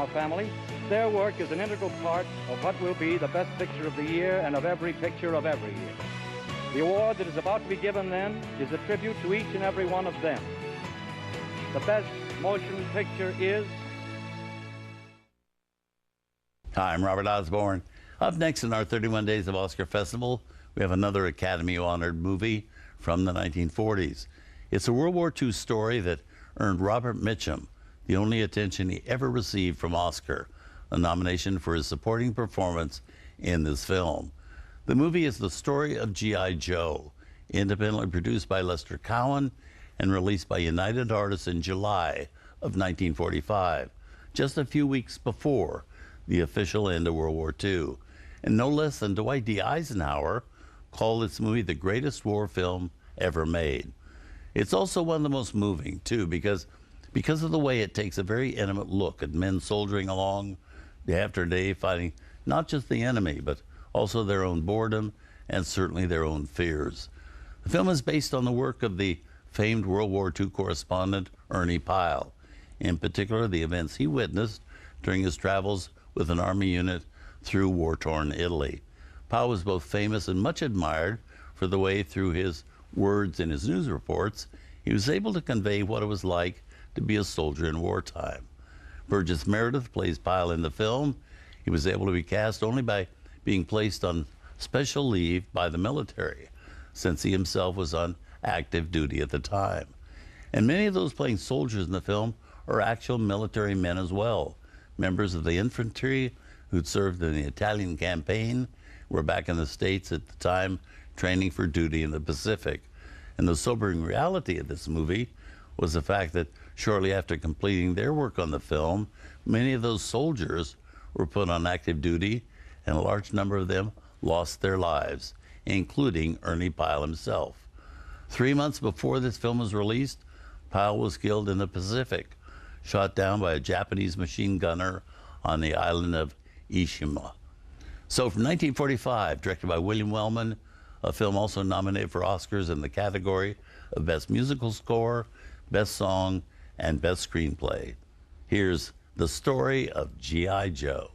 our family. Their work is an integral part of what will be the best picture of the year and of every picture of every year. The award that is about to be given then is a tribute to each and every one of them. The best motion picture is... Hi, I'm Robert Osborne. Up next in our 31 Days of Oscar Festival, we have another Academy-honored movie from the 1940s. It's a World War II story that earned Robert Mitchum the only attention he ever received from Oscar, a nomination for his supporting performance in this film. The movie is the story of G.I. Joe, independently produced by Lester Cowan and released by United Artists in July of 1945, just a few weeks before the official end of World War II. And no less than Dwight D. Eisenhower called this movie the greatest war film ever made. It's also one of the most moving, too, because of the way it takes a very intimate look at men soldiering along day after day, fighting not just the enemy, but also their own boredom and certainly their own fears. The film is based on the work of the famed World War II correspondent Ernie Pyle, in particular the events he witnessed during his travels with an army unit through war-torn Italy. Pyle was both famous and much admired for the way, through his words in his news reports, he was able to convey what it was like to be a soldier in wartime. Burgess Meredith plays Pyle in the film. He was able to be cast only by being placed on special leave by the military, since he himself was on active duty at the time. And many of those playing soldiers in the film are actual military men as well, members of the infantry who'd served in the Italian campaign, were back in the States at the time training for duty in the Pacific. And the sobering reality of this movie was the fact that shortly after completing their work on the film, many of those soldiers were put on active duty, and a large number of them lost their lives, including Ernie Pyle himself. 3 months before this film was released, Pyle was killed in the Pacific, shot down by a Japanese machine gunner on the island of Ishima. So from 1945, directed by William Wellman, a film also nominated for Oscars in the category of Best Musical Score, Best Song, and Best Screenplay. Here's the story of G.I. Joe.